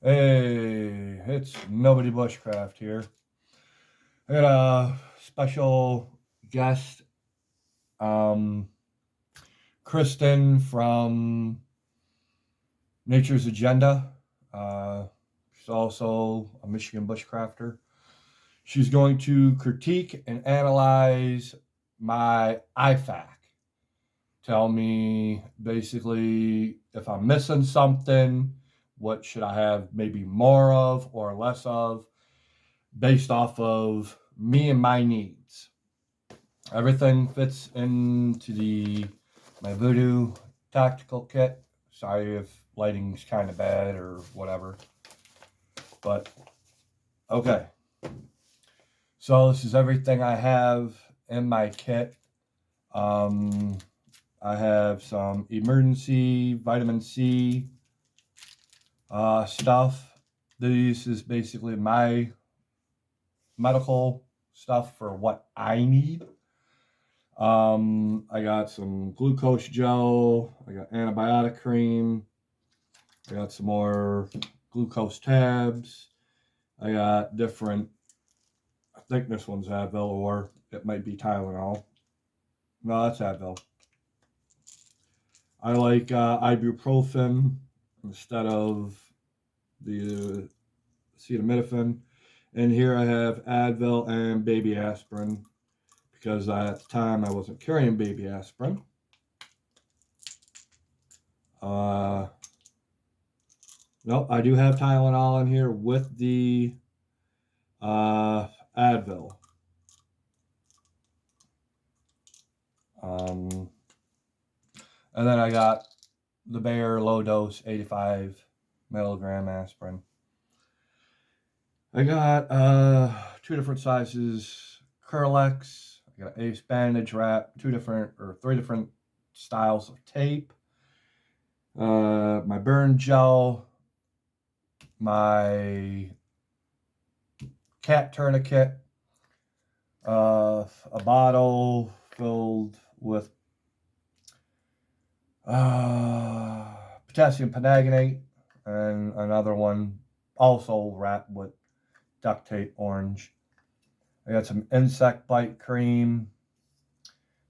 Hey, it's Nobody Bushcraft here. I got a special guest, um, Kristen from Nature's Agenda. Uh, she's also a Michigan bushcrafter. She's going to critique and analyze my Ifak. Tell me basically if I'm missing something, what should I have maybe more of or less of, based off of me and my needs. Everything fits into the my voodoo tactical kit. Sorry if lighting's kind of bad or whatever, but okay. So this is everything I have in my kit. Um, I have some emergency vitamin C stuff. This is basically my medical stuff for what I need. I got some glucose gel. I got antibiotic cream. I got some more glucose tabs. I got different. I think this one's Advil, or it might be Tylenol. No, that's Advil. I like ibuprofen instead of the acetaminophen. And here I have Advil and baby aspirin because at the time I wasn't carrying baby aspirin. Uh, no, I do have Tylenol in here with the Advil. Um, and then I got the Bayer low dose 85 milligram aspirin. I got two different sizes Curlex. I got Ace bandage wrap, three different styles of tape. My burn gel, my cat tourniquet, a bottle filled with potassium panagonate, and another one also wrapped with duct tape orange. I got some insect bite cream.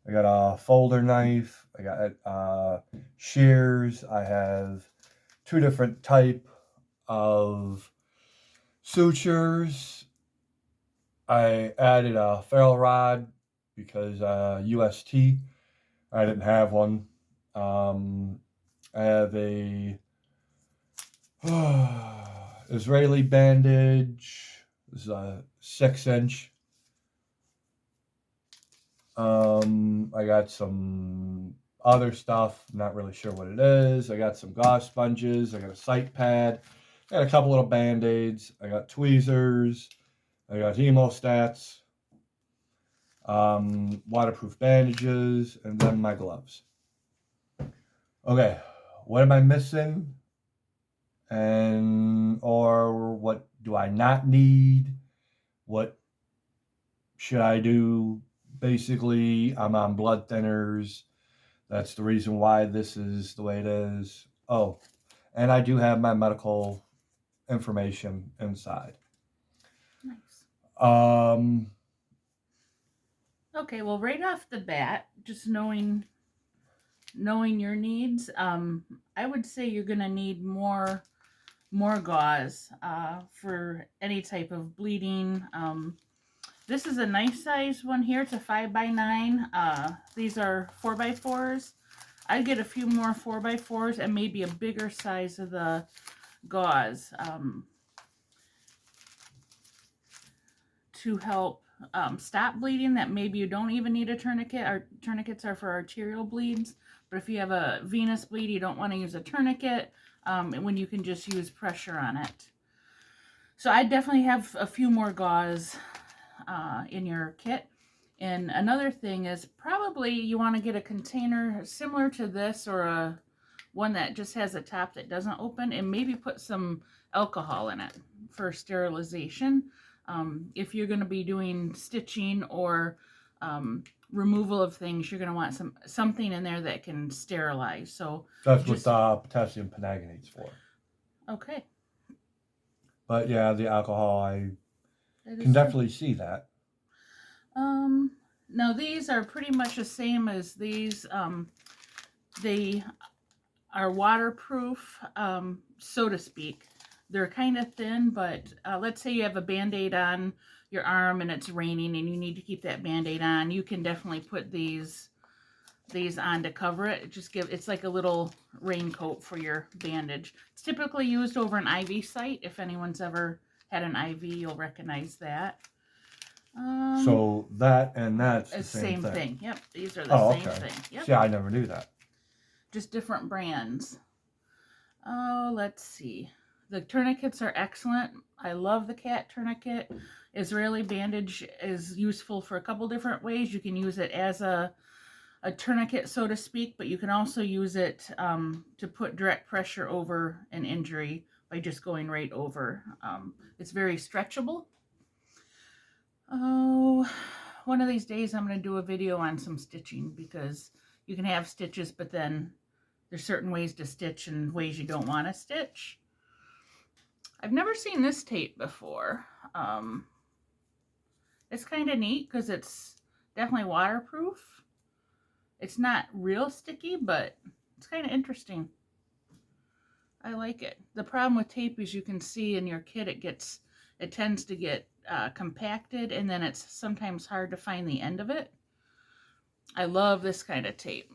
I got a folder knife. I got shears. I have two different type of sutures. I added a ferrule rod because UST. I didn't have one. I have a Israeli bandage. This is a 6-inch. I got some other stuff. Not really sure what it is. I got some gauze sponges. I got a sight pad. I got a couple little band-aids. I got tweezers. I got hemostats. Waterproof bandages, and then my gloves. Okay, what am I missing? And or what do I not need? What should I do? Basically, I'm on blood thinners. That's the reason why this is the way it is. Oh, and I do have my medical information inside. Nice. Um, Okay, well, right off the bat, just knowing your needs, I would say you're gonna need more gauze for any type of bleeding. This is a nice size one here. It's a 5x9. These are 4x4s. I'd get a few more 4x4s and maybe a bigger size of the gauze to help stop bleeding. That maybe you don't even need a tourniquet. Our tourniquets are for arterial bleeds, but if you have a venous bleed, you don't want to use a tourniquet when you can just use pressure on it. So I definitely have a few more gauze in your kit. And another thing is probably you want to get a container similar to this or a one that just has a top that doesn't open and maybe put some alcohol in it for sterilization. If you're going to be doing stitching or removal of things, you're going to want something in there that can sterilize. So that's what potassium panagonate's for. okay. But yeah, the alcohol, I That can is true. definitely see that. Now these are pretty much the same as these. They are waterproof, so to speak. They're kind of thin, but let's say you have a Band-Aid on your arm and it's raining and you need to keep that Band-Aid on. You can definitely put these on to cover it. It's like a little raincoat for your bandage. It's typically used over an IV site. If anyone's ever had an IV, you'll recognize that. So that and that's the It's same thing. thing. Yep, these are the same Okay. thing. Yep. See, I never knew that. Just different brands. Oh, let's see. The tourniquets are excellent. I love the cat tourniquet. Israeli bandage is useful for a couple different ways. You can use it as a tourniquet, so to speak, but you can also use it to put direct pressure over an injury by just going right over. It's very stretchable. Oh, one of these days I'm going to do a video on some stitching, because you can have stitches, but then there's certain ways to stitch and ways you don't want to stitch. I've never seen this tape before. It's kind of neat because it's definitely waterproof. It's not real sticky, but it's kind of interesting. I like it. The problem with tape is you can see in your kit it tends to get compacted, and then it's sometimes hard to find the end of it. I love this kind of tape.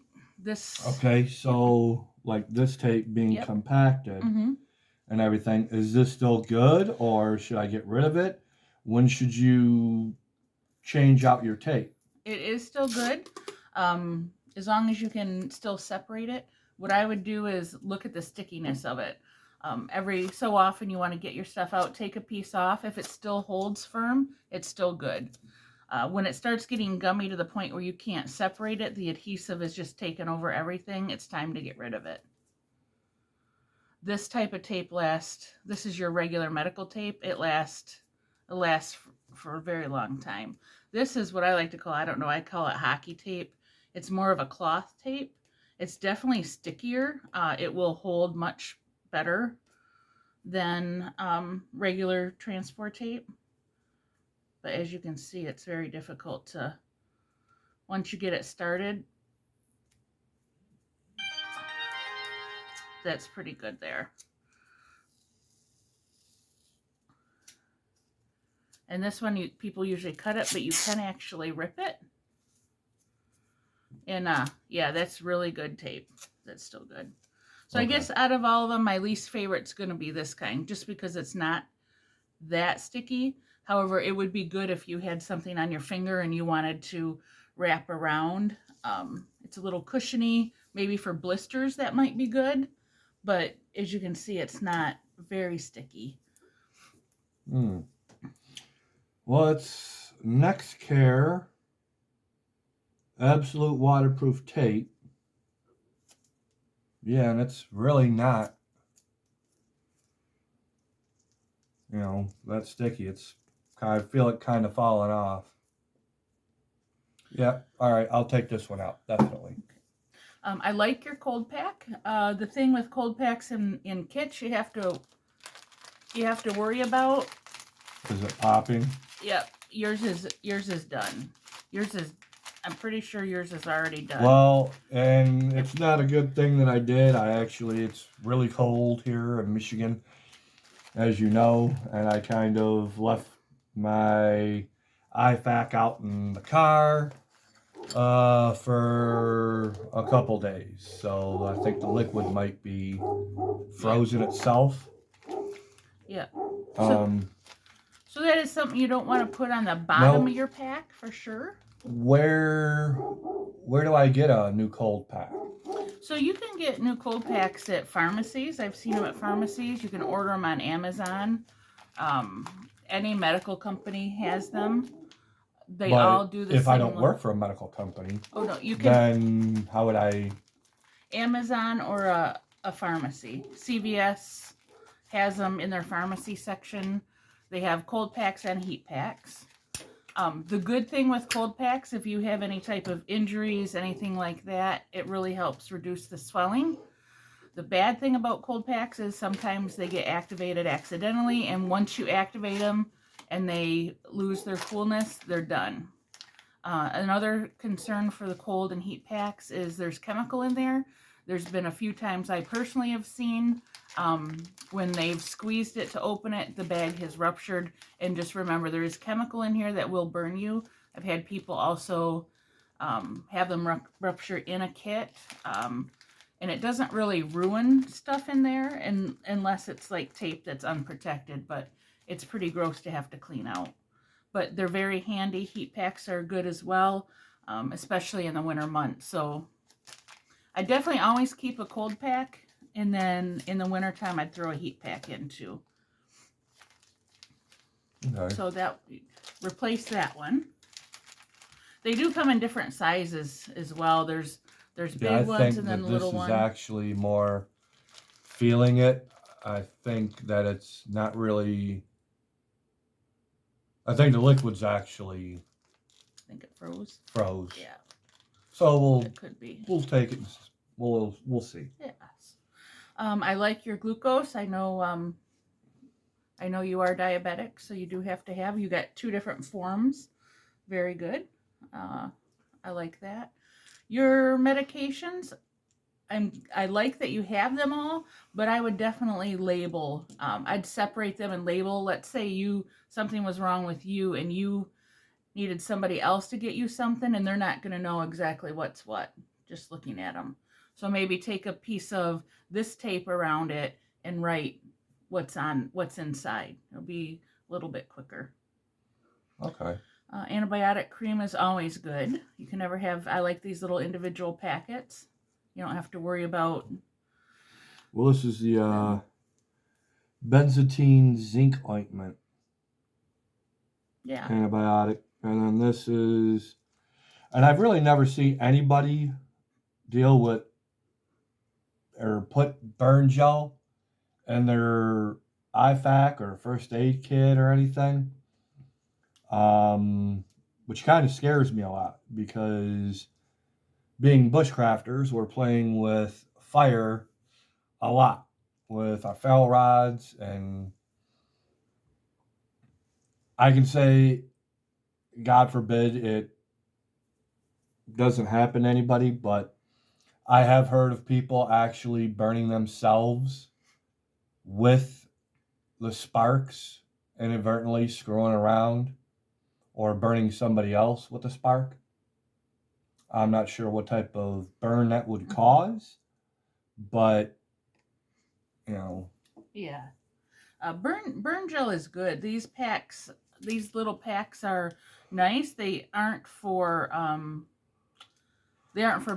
Okay, so like this tape being Yep. compacted Mm-hmm. and everything, is this still good or should I get rid of it? When should you change out your tape? It is still good, as long as you can still separate it. What I would do is look at the stickiness of it. Every so often you want to get your stuff out, take a piece off. If it still holds firm, it's still good. When it starts getting gummy to the point where you can't separate it, the adhesive is just taken over everything, it's time to get rid of it. This type of tape lasts, this is your regular medical tape, it lasts for a very long time. This is what I like to call, I don't know, I call it hockey tape. It's more of a cloth tape. It's definitely stickier. It will hold much better than regular transport tape. But as you can see, it's very difficult to, once you get it started, that's pretty good there. And this one, people usually cut it, but you can actually rip it. And yeah, that's really good tape. That's still good. So okay. I guess out of all of them, my least favorite's going to be this kind, just because it's not that sticky. However, it would be good if you had something on your finger and you wanted to wrap around. It's a little cushiony, maybe for blisters that might be good. But as you can see, it's not very sticky. Well, it's Next Care Absolute Waterproof Tape. Yeah, and it's really not, you know, that sticky. It's kind of, I feel it kind of falling off. Yeah, all right, I'll take this one out, definitely. I like your cold pack. The thing with cold packs in kits, you have to worry about. Is it popping? Yep, yours is done. I'm pretty sure yours is already done. Well, and it's not a good thing that I did. It's really cold here in Michigan, as you know, and I kind of left my Ifak out in the car for a couple days. So I think the liquid might be frozen itself. Yeah. So that is something you don't want to put on the bottom of your pack for sure. Where do I get a new cold pack? So you can get new cold packs at pharmacies. I've seen them at pharmacies. You can order them on Amazon. Any medical company has them. They all do the same. If I don't work for a medical company, oh no, you can. Then how would I? Amazon or a pharmacy. CVS has them in their pharmacy section. They have cold packs and heat packs. The good thing with cold packs, if you have any type of injuries, anything like that, it really helps reduce the swelling. The bad thing about cold packs is sometimes they get activated accidentally, and once you activate them and they lose their coolness, they're done. Another concern for the cold and heat packs is there's chemical in there. There's been a few times I personally have seen when they've squeezed it to open it, the bag has ruptured. And just remember, there is chemical in here that will burn you. I've had people also have them rupture in a kit. And it doesn't really ruin stuff in there unless it's like tape that's unprotected. But it's pretty gross to have to clean out. But they're very handy. Heat packs are good as well, especially in the winter months. So I definitely always keep a cold pack, and then in the wintertime I'd throw a heat pack in too. Okay. So that, replace that one. They do come in different sizes as well. There's big ones and then little ones. This is actually more feeling it. I think that it's not really... I think the liquid's actually... I think it froze. Froze. Yeah. So it could be. We'll take it. We'll see. Yes. I like your glucose. I know you are diabetic, so you do have to have. You got 2 different forms. Very good. I like that. Your medications, I like that you have them all, but I would definitely label. I'd separate them and label. Let's say something was wrong with you and you needed somebody else to get you something, and they're not going to know exactly what's what just looking at them. So maybe take a piece of this tape around it and write what's inside. It'll be a little bit quicker. Okay. Antibiotic cream is always good. You can never have, I like these little individual packets. You don't have to worry about... Well, this is the benzoatine zinc ointment. Yeah. Antibiotic. And then this is... And I've really never seen anybody deal with or put burn gel in their Ifak or first aid kit or anything. Which kind of scares me a lot, because being bushcrafters, we're playing with fire a lot with our ferro rods, and I can say, God forbid it doesn't happen to anybody, but I have heard of people actually burning themselves with the sparks, inadvertently screwing around, or burning somebody else with a spark. I'm not sure what type of burn that would cause, but, you know. Yeah. Burn gel is good. These little packs are nice. They aren't for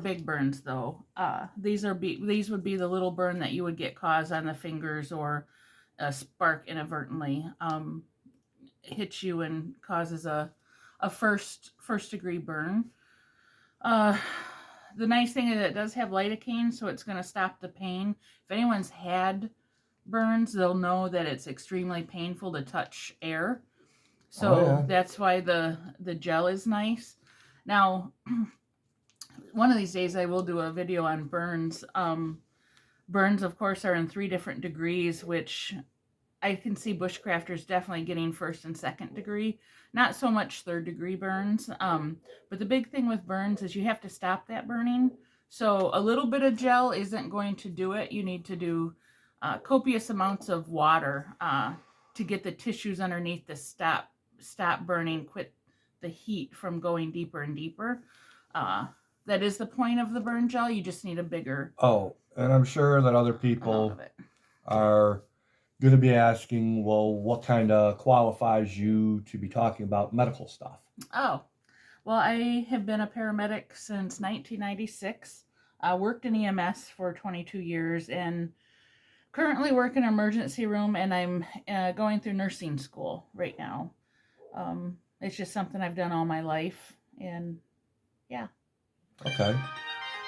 big burns though. These would be the little burn that you would get caused on the fingers, or a spark inadvertently hits you and causes a first degree burn. The nice thing is it does have lidocaine, so it's going to stop the pain. If anyone's had burns, they'll know that it's extremely painful to touch air. So That's why the gel is nice. Now, one of these days I will do a video on burns. Burns, of course, are in 3 different degrees, which I can see bushcrafters definitely getting 1st and 2nd degree. Not so much 3rd degree burns. But the big thing with burns is you have to stop that burning. So a little bit of gel isn't going to do it. You need to do copious amounts of water to get the tissues underneath to stop burning, quit the heat from going deeper and deeper. That is the point of the burn gel. You just need a bigger... Oh, and I'm sure that other people are going to be asking, well, what kind of qualifies you to be talking about medical stuff? Oh, well, I have been a paramedic since 1996. I worked in EMS for 22 years and currently work in an emergency room, and I'm going through nursing school right now. It's just something I've done all my life, and yeah. Okay.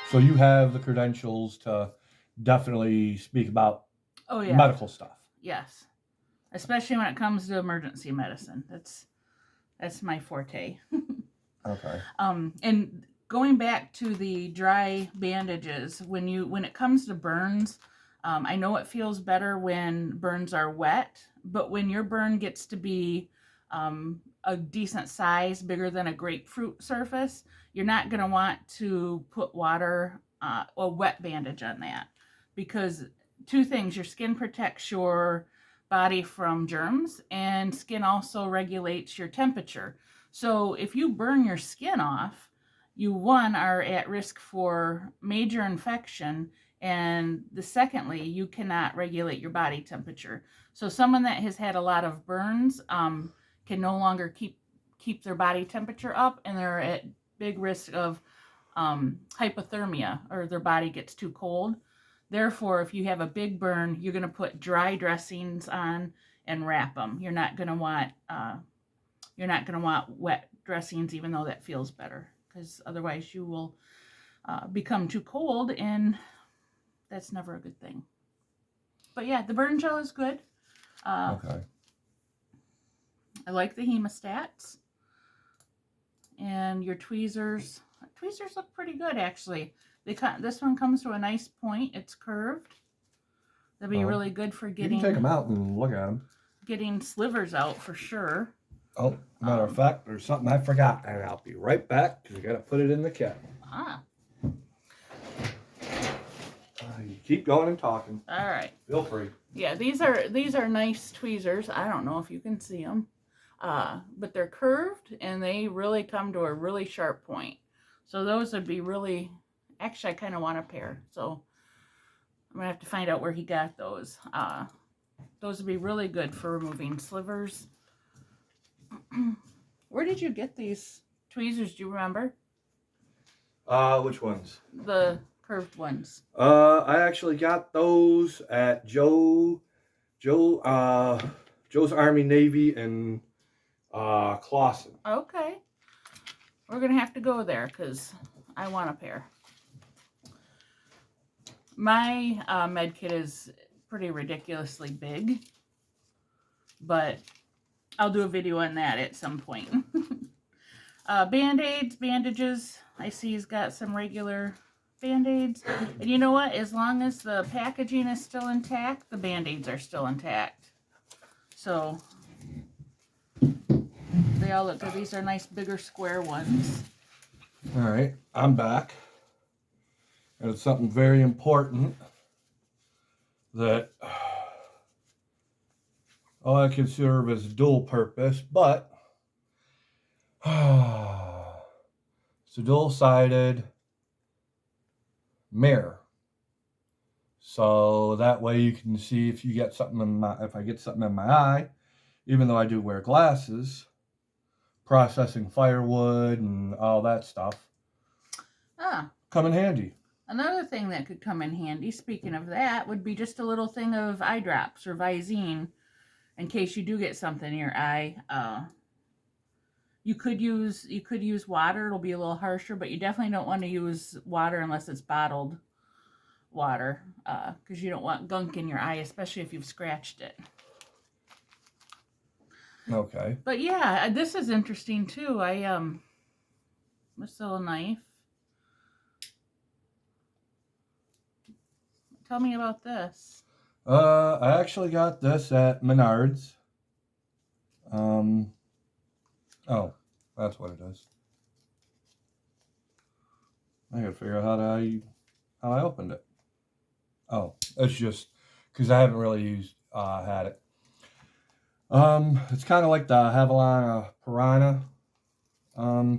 So you have the credentials to definitely speak about medical stuff. Yes. Especially when it comes to emergency medicine. That's my forte. Okay. And going back to the dry bandages, when it comes to burns, I know it feels better when burns are wet, but when your burn gets to be a decent size, bigger than a grapefruit surface, you're not going to want to put water, a wet bandage on that, because two things: your skin protects your body from germs, and skin also regulates your temperature. So if you burn your skin off, you one are at risk for major infection, and secondly, you cannot regulate your body temperature. So someone that has had a lot of burns can no longer keep their body temperature up, and they're at big risk of hypothermia, or their body gets too cold. Therefore, if you have a big burn, you're going to put dry dressings on and wrap them. You're not going to want wet dressings, even though that feels better, because otherwise you will become too cold, and that's never a good thing. But yeah, the burn gel is good. Okay. I like the hemostats. And your tweezers. Tweezers look pretty good, actually. This one comes to a nice point. It's curved. That'd be really good for You getting... can take them out and look at them. Getting slivers out for sure. Oh, matter of fact, there's something I forgot, and I'll be right back because I got to put it in the kettle. You keep going and talking. All right. Feel free. Yeah, these are nice tweezers. I don't know if you can see them, but they're curved and they really come to a really sharp point. So those would be really... Actually, I kind of want a pair, so I'm gonna have to find out where he got those. Those would be really good for removing slivers. Where did you get these tweezers? Do you remember? Which ones? The curved ones. I actually got those at Joe's Army Navy in Clawson. Okay. We're gonna have to go there because I want a pair. My med kit is pretty ridiculously big, but I'll do a video on that at some point. Band-aids, bandages. I see he's got some regular band-aids. And you know what? As long as the packaging is still intact, the band-aids are still intact. So they all look good. These are nice bigger square ones. All right, I'm back. And it's something very important that I can serve as dual purpose, but it's a dual-sided mirror. So that way you can see if you get something if I get something in my eye, even though I do wear glasses, processing firewood and all that stuff come in handy. Another thing that could come in handy, speaking of that, would be just a little thing of eye drops or Visine in case you do get something in your eye. You could use water. It'll be a little harsher, but you definitely don't want to use water unless it's bottled water, because you don't want gunk in your eye, especially if you've scratched it. Okay. But yeah, this is interesting too. This little knife. Tell me about this. I actually got this at Menards. Oh, that's what it is. I gotta figure out how I opened it. Oh, it's just because I haven't really had it. It's kind of like the Havilana Piranha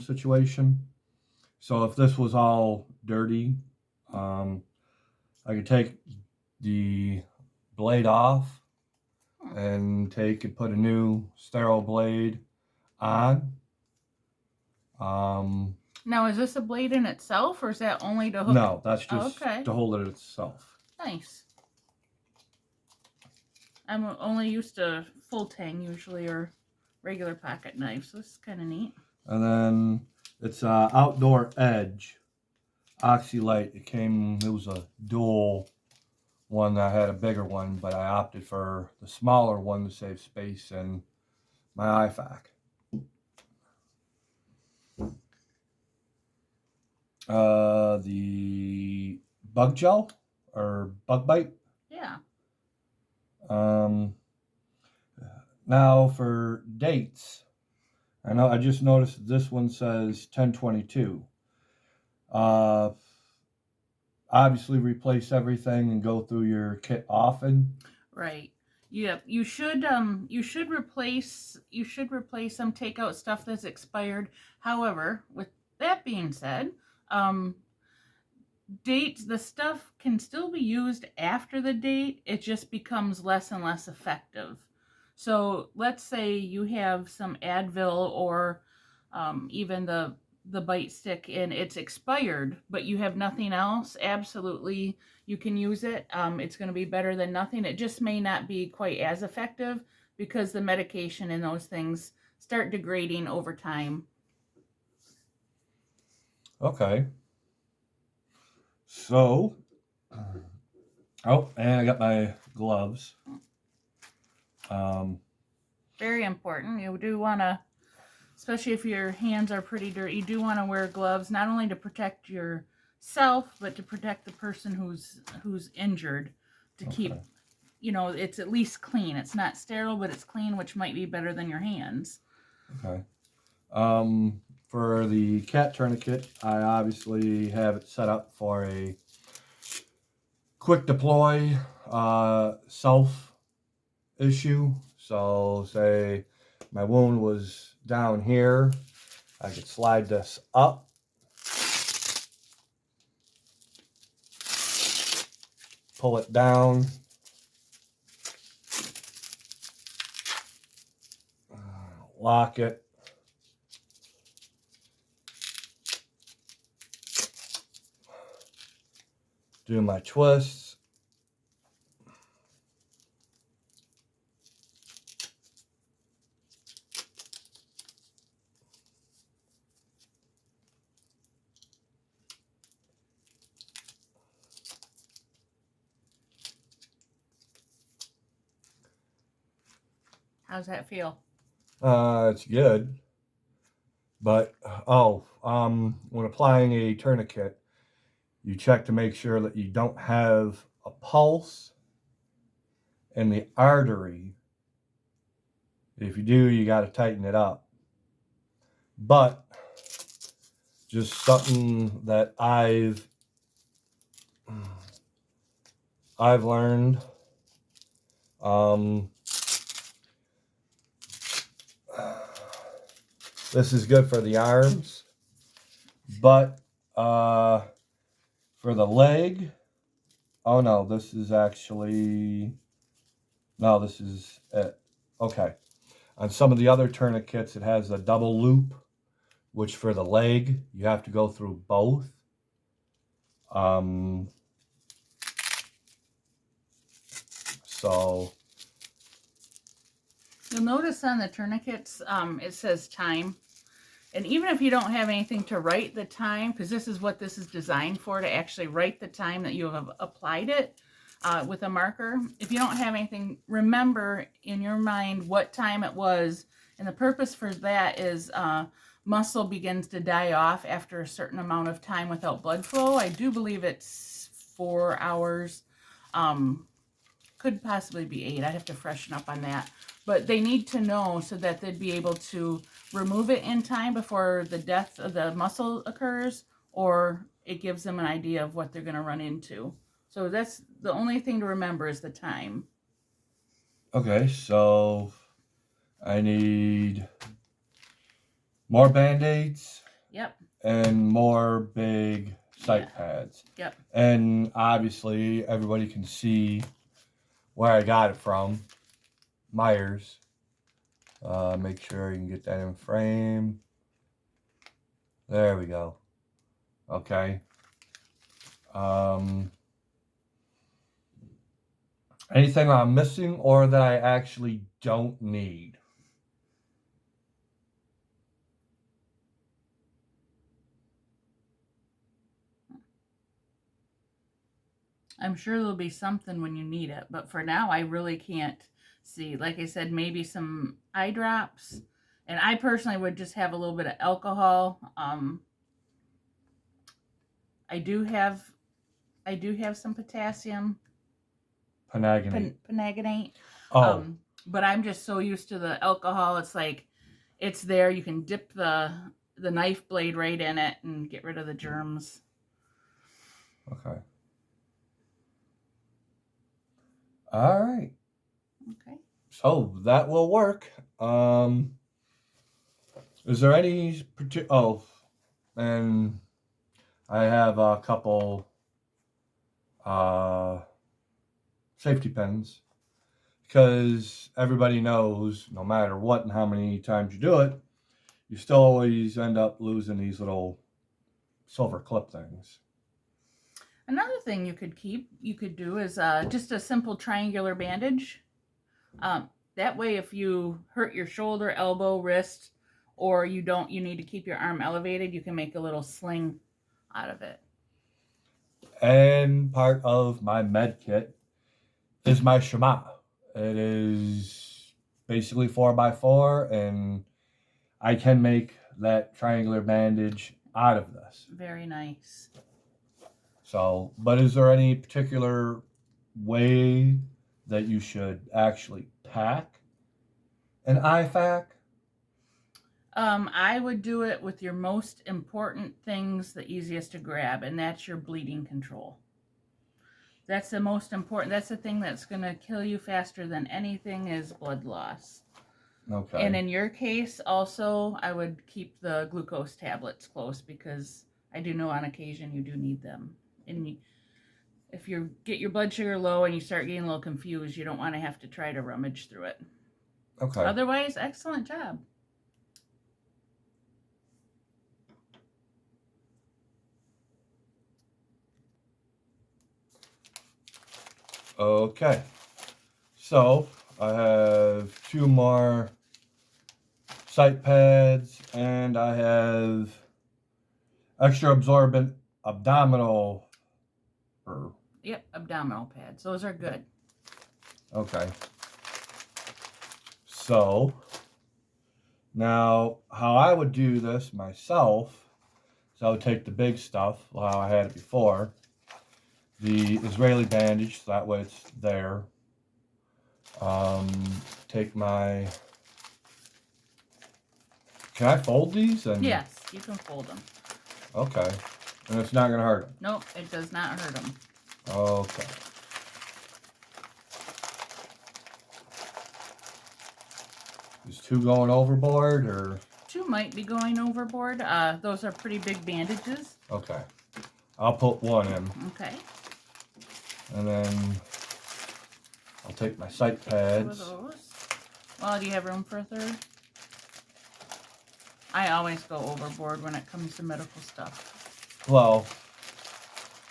situation. So if this was all dirty, I could take the blade off and put a new sterile blade on. Now, is this a blade in itself, or is that only to hook? No, that's just to hold it itself. Nice. I'm only used to full tang usually, or regular pocket knives, so this is kind of neat. And then it's Outdoor Edge Oxylite. It was a dual one. I had a bigger one, but I opted for the smaller one to save space in my Ifak. The bug gel or bug bite. Yeah. Now for dates. I just noticed this one says 10/22. Obviously replace everything and go through your kit often. Right. Yep. You should replace some, take out stuff that's expired. However, with that being said, the stuff can still be used after the date. It just becomes less and less effective. So let's say you have some Advil or even the bite stick and it's expired, but you have nothing else. Absolutely, you can use it. It's going to be better than nothing. It just may not be quite as effective because the medication and those things start degrading over time. Okay. So, oh, and I got my gloves. Very important. You do want to, especially if your hands are pretty dirty, you do want to wear gloves not only to protect yourself but to protect the person who's injured, to keep, it's at least clean. It's not sterile, but it's clean, which might be better than your hands. Okay. For the cat tourniquet, I obviously have it set up for a quick deploy self issue. So say my wound was down here, I could slide this up, pull it down, lock it, do my twists. How's that feel? It's good. But, when applying a tourniquet, you check to make sure that you don't have a pulse in the artery. If you do, you got to tighten it up. But just something that I've learned. This is good for the arms, but for the leg, oh no, this is it. Okay. On some of the other tourniquets, it has a double loop, which for the leg, you have to go through both. So You'll notice on the tourniquets, it says time. And even if you don't have anything to write the time, because this is what this is designed for, to actually write the time that you have applied it with a marker. If you don't have anything, remember in your mind what time it was. And the purpose for that is muscle begins to die off after a certain amount of time without blood flow. I do believe it's 4 hours. Could possibly be 8. I'd have to freshen up on that. But they need to know so that they'd be able to remove it in time before the death of the muscle occurs, or it gives them an idea of what they're going to run into. So that's the only thing to remember is the time. okay, so I need more Band-Aids. Yep. And more big sight pads. Yep. And obviously everybody can see where I got it from. Myers. Make sure you can get that in frame. There we go. Okay. Anything I'm missing or that I actually don't need? I'm sure there'll be something when you need it, but for now I really can't see. Like I said, maybe some eye drops, and I personally would just have a little bit of alcohol. I do have some potassium. Panaginate. Oh, But I'm just so used to the alcohol. It's like, it's there. You can dip the knife blade right in it and get rid of the germs. okay. All right. Okay. So that will work. Is there any particular? Oh, and I have a couple safety pins because everybody knows no matter what and how many times you do it, you still always end up losing these little silver clip things. Another thing you could do is just a simple triangular bandage. That way, if you hurt your shoulder, elbow, wrist, or you need to keep your arm elevated, you can make a little sling out of it. And part of my med kit is my Shema. It is basically 4x4, and I can make that triangular bandage out of this. Very nice. So, but is there any particular way that you should actually pack an Ifak? I would do it with your most important things, the easiest to grab, and that's your bleeding control. That's the most important. That's the thing that's going to kill you faster than anything is blood loss. Okay. And in your case, also, I would keep the glucose tablets close because I do know on occasion you do need them. And if you get your blood sugar low and you start getting a little confused, you don't want to have to try to rummage through it. Okay. Otherwise, excellent job. Okay. So I have 2 more sight pads, and I have extra absorbent abdominal. Yep, abdominal pads. Those are good. Okay. So now how I would do this myself is I would take the big stuff, how I had it before, the Israeli bandage, so that way it's there. Take my. Can I fold these? Yes, you can fold them. Okay. And it's not going to hurt them? Nope, it does not hurt them. Okay. Is 2 going overboard, or? 2 might be going overboard. Those are pretty big bandages. Okay. I'll put 1 in. Okay. And then I'll take my sight pads. 2 of those. Well, do you have room for a third? I always go overboard when it comes to medical stuff. Well,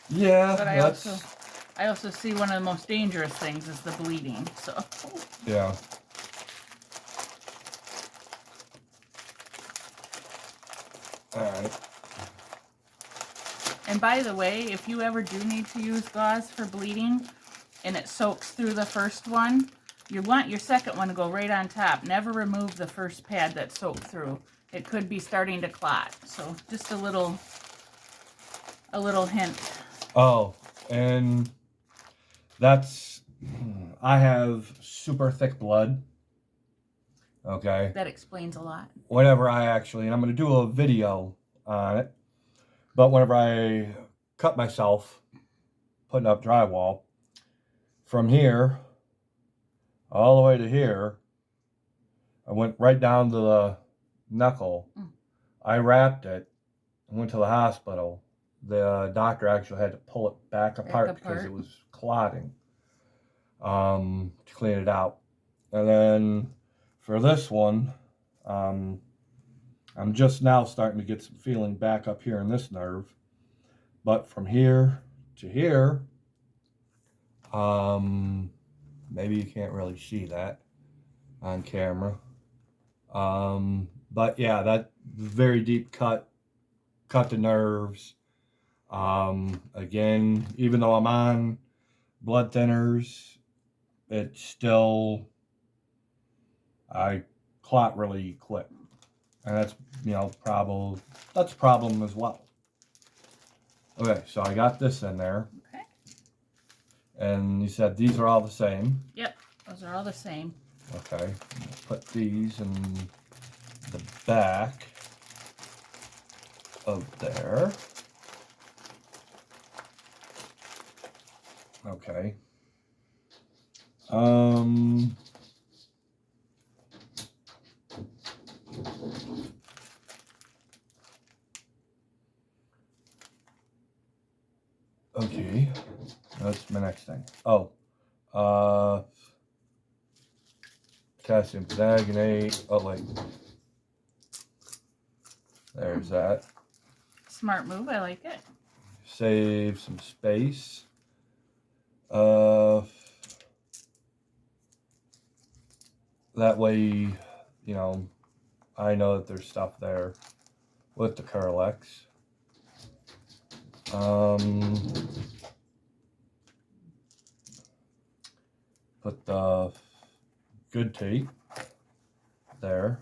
yeah. But I also see one of the most dangerous things is the bleeding. So. Yeah. All right. And by the way, if you ever do need to use gauze for bleeding and it soaks through the first one, you want your second one to go right on top. Never remove the first pad that soaked through. It could be starting to clot. So just a little hint. Oh, and I have super thick blood. Okay. That explains a lot. Whenever and I'm going to do a video on it, but whenever I cut myself putting up drywall, from here all the way to here, I went right down to the knuckle. I wrapped it and went to the hospital. The doctor actually had to pull it back apart because it was clotting to clean it out. And then for this one, I'm just now starting to get some feeling back up here in this nerve. But from here to here, maybe you can't really see that on camera. But yeah, that very deep cut the nerves. Again, even though I'm on blood thinners, it's still, I clot really quick. And that's, that's a problem as well. Okay, so I got this in there. Okay. And you said these are all the same. Yep, those are all the same. Okay, put these in the back of there. Okay. Okay, that's my next thing. Oh, potassium permanganate. Oh, wait. There's that. Smart move, I like it. Save some space. That way, you know, I know that there's stuff there with the Curlex. Put the good tape there.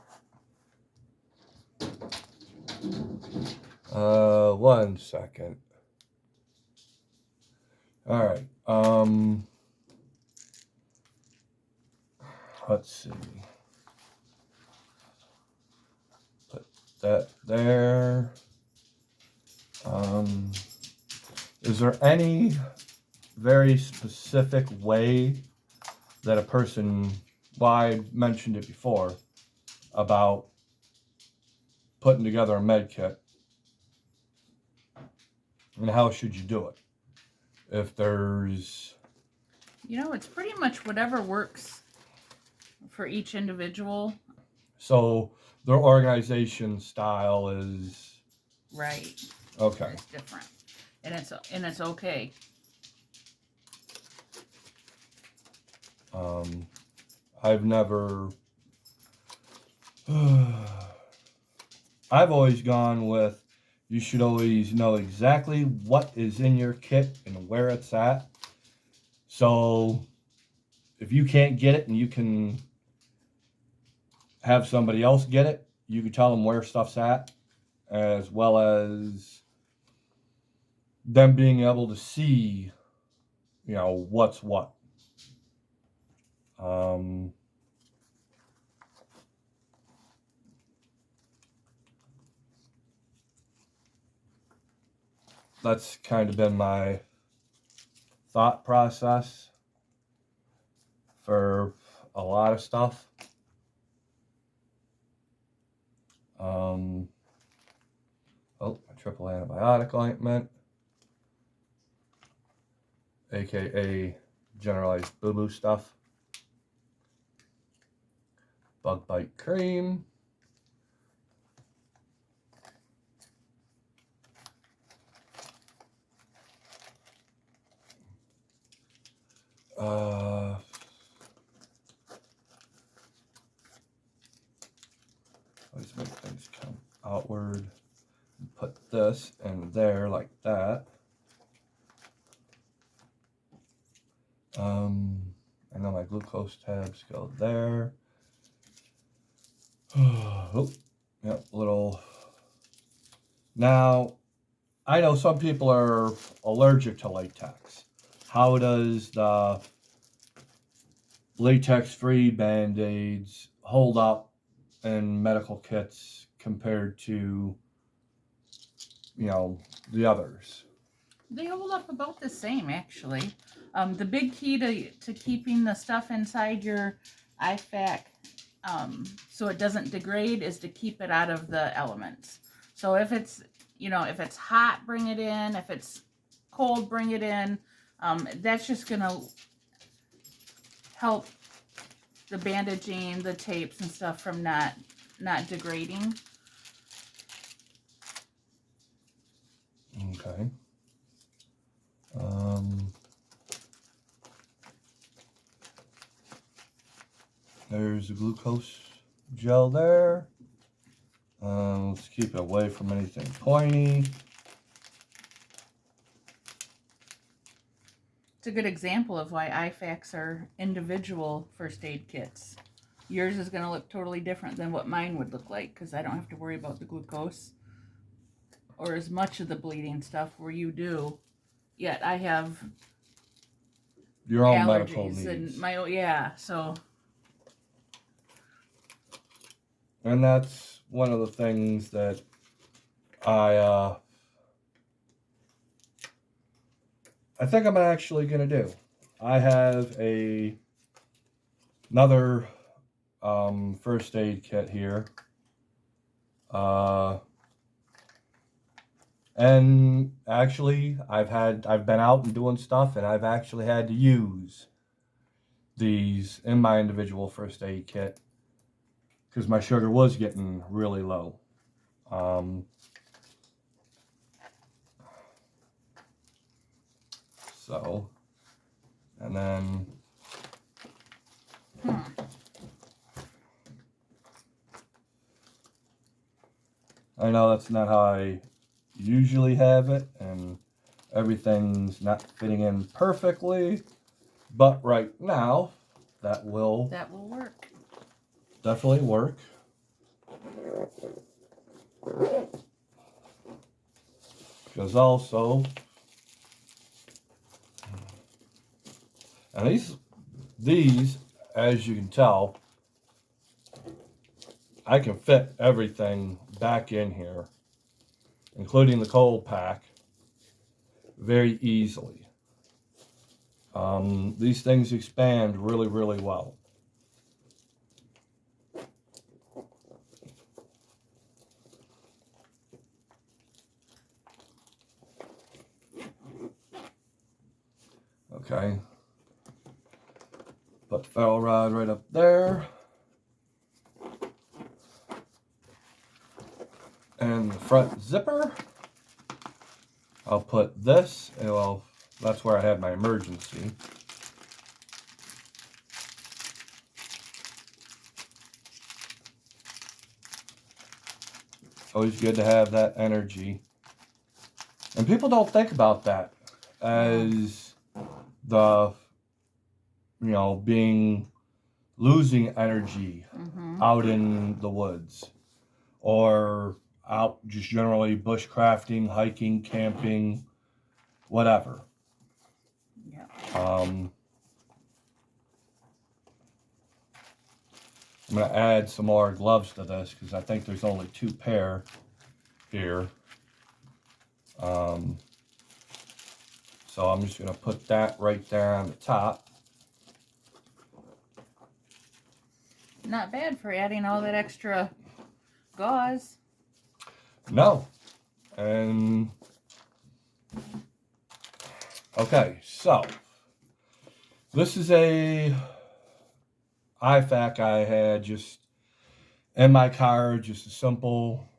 1 second. All right. Let's see. Put that there. Is there any very specific way that a person, well, I mentioned it before about putting together a med kit, and how should you do it? If there's, You know, it's pretty much whatever works for each individual. So their organization style is right. Okay. It's different, and it's okay. I've never. I've always gone with, you should always know exactly what is in your kit and where it's at. So if you can't get it and you can have somebody else get it, you can tell them where stuff's at, as well as them being able to see, you know, what's what. That's kind of been my thought process for a lot of stuff. A triple antibiotic ointment, aka generalized boo-boo stuff. Bug bite cream. Always make things come outward. Put this in there like that. I know my glucose tabs go there. Oh, yep, little. Now, I know some people are allergic to latex. How does the latex-free Band-Aids hold up in medical kits compared to, you know, the others? They hold up about the same, actually. The big key to keeping the stuff inside your Ifak so it doesn't degrade is to keep it out of the elements. So if it's, you know, if it's hot, bring it in. If it's cold, bring it in. That's just going to help the bandaging, the tapes and stuff from not degrading. Okay. There's the glucose gel there. Let's keep it away from anything pointy. It's a good example of why Ifaks are individual first aid kits. Yours is going to look totally different than what mine would look like because I don't have to worry about the glucose or as much of the bleeding stuff where you do. Yet I have your own medical allergies needs. and yeah. So And that's one of the things that I think I'm actually gonna do. I have another first aid kit here, and actually I've been out and doing stuff, and I've actually had to use these in my individual first aid kit because my sugar was getting really low. So, and then I know that's not how I usually have it, and everything's not fitting in perfectly, but right now that will work. definitely work. Because also, and these, as you can tell, I can fit everything back in here, including the cold pack, very easily. These things expand really, really well. Okay. Put the ferrule rod right up there. And the front zipper, I'll put this, and well, that's where I had my emergency. Always good to have that energy. And people don't think about that as the, losing energy out in the woods or out just generally bushcrafting, hiking, camping, whatever. Yeah. I'm going to add some more gloves to this because I think there's only 2 pair here. So I'm just going to put that right there on the top. Not bad for adding all that extra gauze. No. And okay, so this is a Ifak I had just in my car, just a simple